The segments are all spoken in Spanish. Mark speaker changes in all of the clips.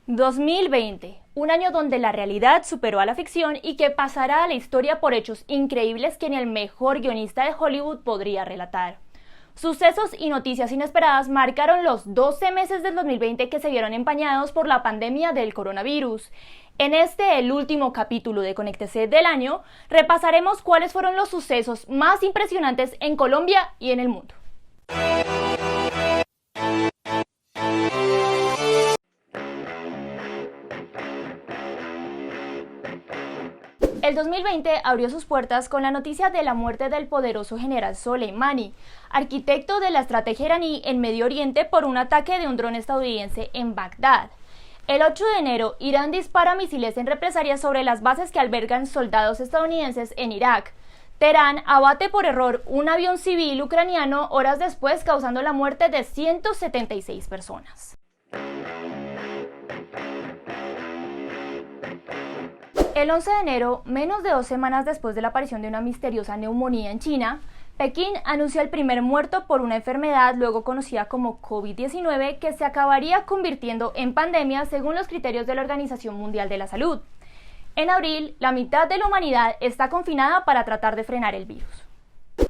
Speaker 1: 2020, un año donde la realidad superó a la ficción y que pasará a la historia por hechos increíbles que ni el mejor guionista de Hollywood podría relatar. Sucesos y noticias inesperadas marcaron los 12 meses del 2020 que se vieron empañados por la pandemia del coronavirus. En el último capítulo de Conéctese del año, repasaremos cuáles fueron los sucesos más impresionantes en Colombia y en el mundo. El 2020 abrió sus puertas con la noticia de la muerte del poderoso general Soleimani, arquitecto de la estrategia iraní en Medio Oriente por un ataque de un dron estadounidense en Bagdad. El 8 de enero, Irán dispara misiles en represalia sobre las bases que albergan soldados estadounidenses en Irak. Teherán abate por error un avión civil ucraniano horas después, causando la muerte de 176 personas. El 11 de enero, menos de 2 semanas después de la aparición de una misteriosa neumonía en China, Pekín anunció el primer muerto por una enfermedad luego conocida como COVID-19 que se acabaría convirtiendo en pandemia según los criterios de la Organización Mundial de la Salud. En abril, la mitad de la humanidad está confinada para tratar de frenar el virus.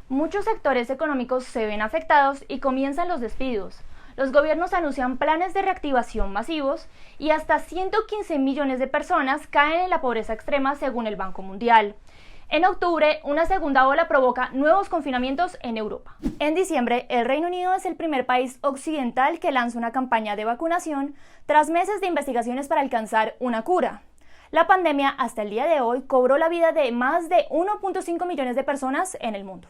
Speaker 1: Muchos sectores económicos se ven afectados y comienzan los despidos. Los gobiernos anuncian planes de reactivación masivos y hasta 115 millones de personas caen en la pobreza extrema según el Banco Mundial. En octubre, una segunda ola provoca nuevos confinamientos en Europa. En diciembre, el Reino Unido es el primer país occidental que lanza una campaña de vacunación tras meses de investigaciones para alcanzar una cura. La pandemia hasta el día de hoy cobró la vida de más de 1.5 millones de personas en el mundo.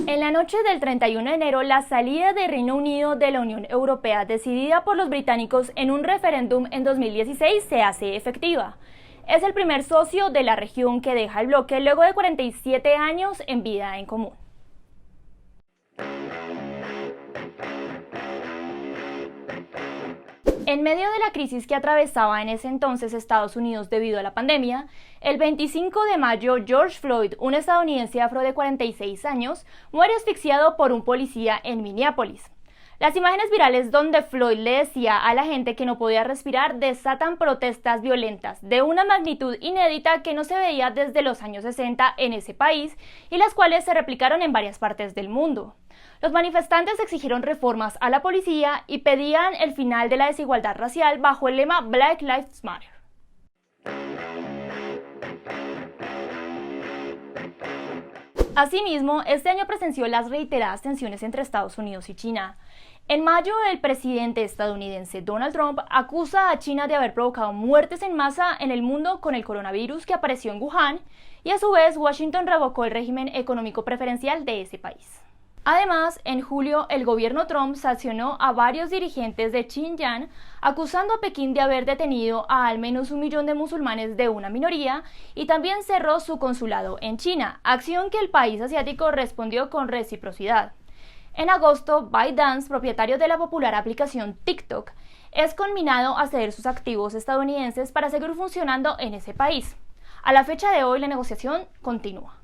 Speaker 1: En la noche del 31 de enero, la salida de Reino Unido de la Unión Europea, decidida por los británicos en un referéndum en 2016, se hace efectiva. Es el primer socio de la región que deja el bloque luego de 47 años en vida en común. En medio de la crisis que atravesaba en ese entonces Estados Unidos debido a la pandemia, el 25 de mayo George Floyd, un estadounidense afro de 46 años, muere asfixiado por un policía en Minneapolis. Las imágenes virales donde Floyd le decía a la gente que no podía respirar desatan protestas violentas de una magnitud inédita que no se veía desde los años 60 en ese país y las cuales se replicaron en varias partes del mundo. Los manifestantes exigieron reformas a la policía y pedían el final de la desigualdad racial bajo el lema Black Lives Matter. Asimismo, este año presenció las reiteradas tensiones entre Estados Unidos y China. En mayo, el presidente estadounidense Donald Trump acusa a China de haber provocado muertes en masa en el mundo con el coronavirus que apareció en Wuhan, y a su vez Washington revocó el régimen económico preferencial de ese país. Además, en julio, el gobierno Trump sancionó a varios dirigentes de Xinjiang, acusando a Pekín de haber detenido a al menos 1 millón de musulmanes de una minoría, y también cerró su consulado en China, acción que el país asiático respondió con reciprocidad. En agosto, ByteDance, propietario de la popular aplicación TikTok, es conminado a ceder sus activos estadounidenses para seguir funcionando en ese país. A la fecha de hoy, la negociación continúa.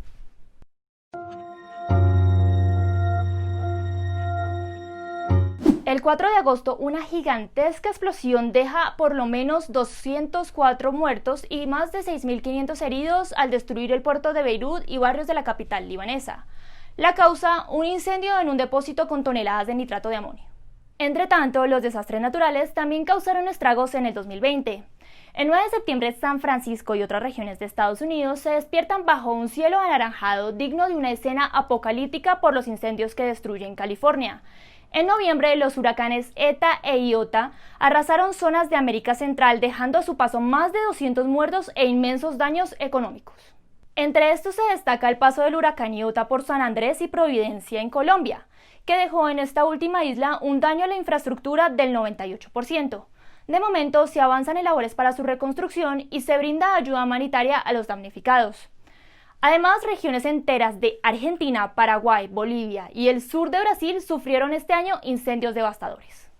Speaker 1: El 4 de agosto, una gigantesca explosión deja por lo menos 204 muertos y más de 6.500 heridos al destruir el puerto de Beirut y barrios de la capital libanesa. La causa, un incendio en un depósito con toneladas de nitrato de amonio. Entretanto, los desastres naturales también causaron estragos en el 2020. El 9 de septiembre, San Francisco y otras regiones de Estados Unidos se despiertan bajo un cielo anaranjado digno de una escena apocalíptica por los incendios que destruyen California. En noviembre, los huracanes Eta e Iota arrasaron zonas de América Central, dejando a su paso más de 200 muertos e inmensos daños económicos. Entre estos se destaca el paso del huracán Iota por San Andrés y Providencia en Colombia, que dejó en esta última isla un daño a la infraestructura del 98%. De momento, se avanzan en labores para su reconstrucción y se brinda ayuda humanitaria a los damnificados. Además, regiones enteras de Argentina, Paraguay, Bolivia y el sur de Brasil sufrieron este año incendios devastadores.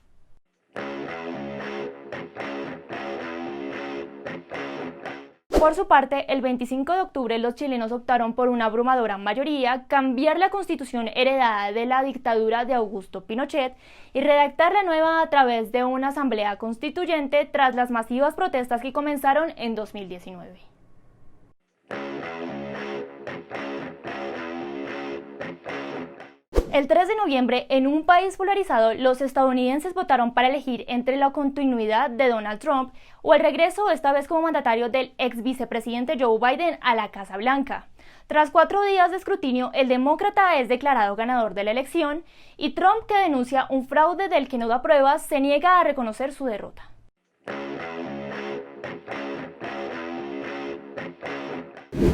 Speaker 1: Por su parte, el 25 de octubre los chilenos optaron por una abrumadora mayoría cambiar la constitución heredada de la dictadura de Augusto Pinochet y redactar la nueva a través de una asamblea constituyente tras las masivas protestas que comenzaron en 2019. El 3 de noviembre, en un país polarizado, los estadounidenses votaron para elegir entre la continuidad de Donald Trump o el regreso, esta vez como mandatario, del ex vicepresidente Joe Biden a la Casa Blanca. Tras 4 días de escrutinio, el demócrata es declarado ganador de la elección y Trump, que denuncia un fraude del que no da pruebas, se niega a reconocer su derrota.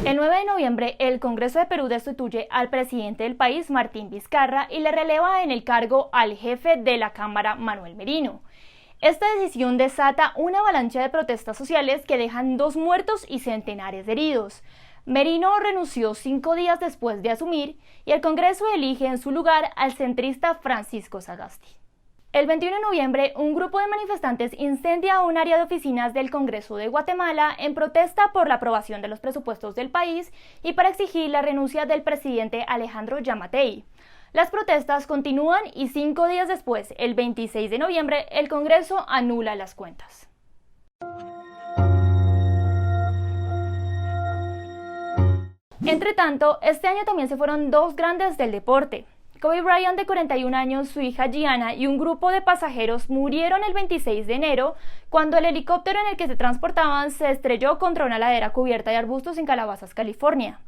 Speaker 1: El 9 de noviembre, el Congreso de Perú destituye al presidente del país, Martín Vizcarra, y le releva en el cargo al jefe de la Cámara, Manuel Merino. Esta decisión desata una avalancha de protestas sociales que dejan 2 muertos y centenares de heridos. Merino renunció 5 días después de asumir y el Congreso elige en su lugar al centrista Francisco Sagasti. El 21 de noviembre, un grupo de manifestantes incendia un área de oficinas del Congreso de Guatemala en protesta por la aprobación de los presupuestos del país y para exigir la renuncia del presidente Alejandro Giammattei. Las protestas continúan y 5 días después, el 26 de noviembre, el Congreso anula las cuentas. Entre tanto, este año también se fueron 2 grandes del deporte. Kobe Bryant, de 41 años, su hija Gianna y un grupo de pasajeros murieron el 26 de enero cuando el helicóptero en el que se transportaban se estrelló contra una ladera cubierta de arbustos en Calabazas, California.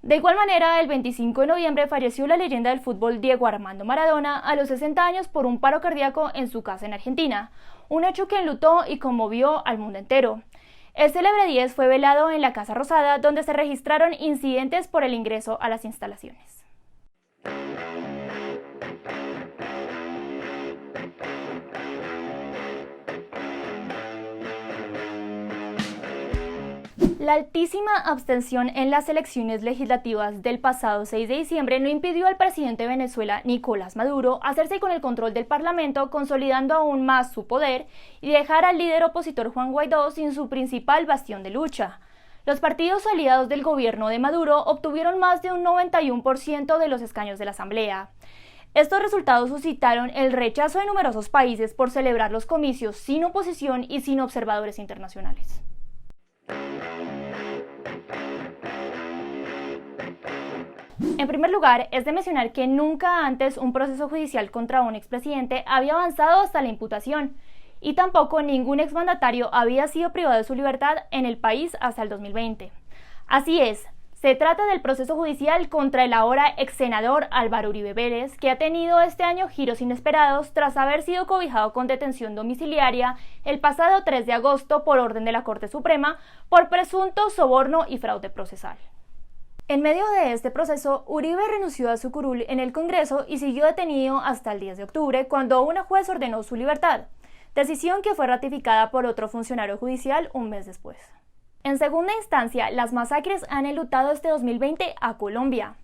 Speaker 1: De igual manera, el 25 de noviembre falleció la leyenda del fútbol Diego Armando Maradona a los 60 años por un paro cardíaco en su casa en Argentina, un hecho que enlutó y conmovió al mundo entero. El célebre 10 fue velado en la Casa Rosada, donde se registraron incidentes por el ingreso a las instalaciones. La altísima abstención en las elecciones legislativas del pasado 6 de diciembre no impidió al presidente de Venezuela, Nicolás Maduro, hacerse con el control del Parlamento, consolidando aún más su poder y dejar al líder opositor Juan Guaidó sin su principal bastión de lucha. Los partidos aliados del gobierno de Maduro obtuvieron más de un 91% de los escaños de la Asamblea. Estos resultados suscitaron el rechazo de numerosos países por celebrar los comicios sin oposición y sin observadores internacionales. En primer lugar, es de mencionar que nunca antes un proceso judicial contra un expresidente había avanzado hasta la imputación, y tampoco ningún exmandatario había sido privado de su libertad en el país hasta el 2020. Así es, se trata del proceso judicial contra el ahora ex senador Álvaro Uribe Vélez, que ha tenido este año giros inesperados tras haber sido cobijado con detención domiciliaria el pasado 3 de agosto por orden de la Corte Suprema por presunto soborno y fraude procesal. En medio de este proceso, Uribe renunció a su curul en el Congreso y siguió detenido hasta el 10 de octubre, cuando una juez ordenó su libertad, decisión que fue ratificada por otro funcionario judicial un mes después. En segunda instancia, las masacres han enlutado este 2020 a Colombia.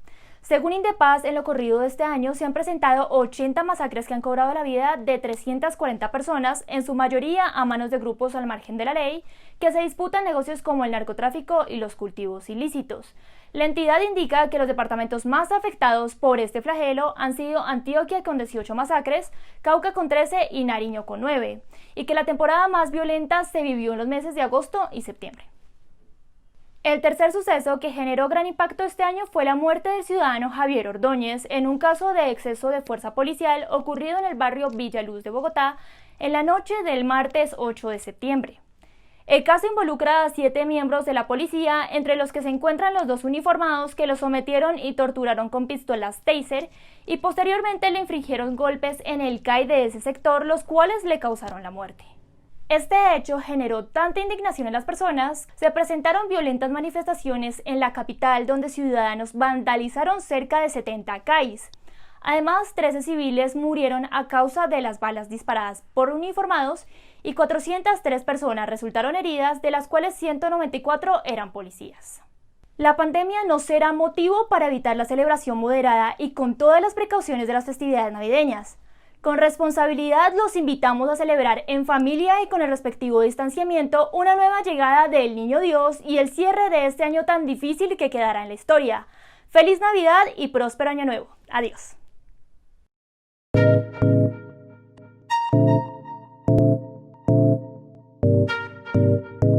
Speaker 1: Según Indepaz, en lo corrido de este año se han presentado 80 masacres que han cobrado la vida de 340 personas, en su mayoría a manos de grupos al margen de la ley, que se disputan negocios como el narcotráfico y los cultivos ilícitos. La entidad indica que los departamentos más afectados por este flagelo han sido Antioquia, con 18 masacres, Cauca con 13 y Nariño con 9, y que la temporada más violenta se vivió en los meses de agosto y septiembre. El tercer suceso que generó gran impacto este año fue la muerte del ciudadano Javier Ordóñez en un caso de exceso de fuerza policial ocurrido en el barrio Villaluz de Bogotá en la noche del martes 8 de septiembre. El caso involucra a 7 miembros de la policía, entre los que se encuentran los 2 uniformados que lo sometieron y torturaron con pistolas Taser y posteriormente le infligieron golpes en el CAI de ese sector, los cuales le causaron la muerte. Este hecho generó tanta indignación en las personas, se presentaron violentas manifestaciones en la capital donde ciudadanos vandalizaron cerca de 70 CAIs. Además, 13 civiles murieron a causa de las balas disparadas por uniformados y 403 personas resultaron heridas, de las cuales 194 eran policías. La pandemia no será motivo para evitar la celebración moderada y con todas las precauciones de las festividades navideñas. Con responsabilidad los invitamos a celebrar en familia y con el respectivo distanciamiento una nueva llegada del Niño Dios y el cierre de este año tan difícil que quedará en la historia. ¡Feliz Navidad y próspero Año Nuevo! Adiós.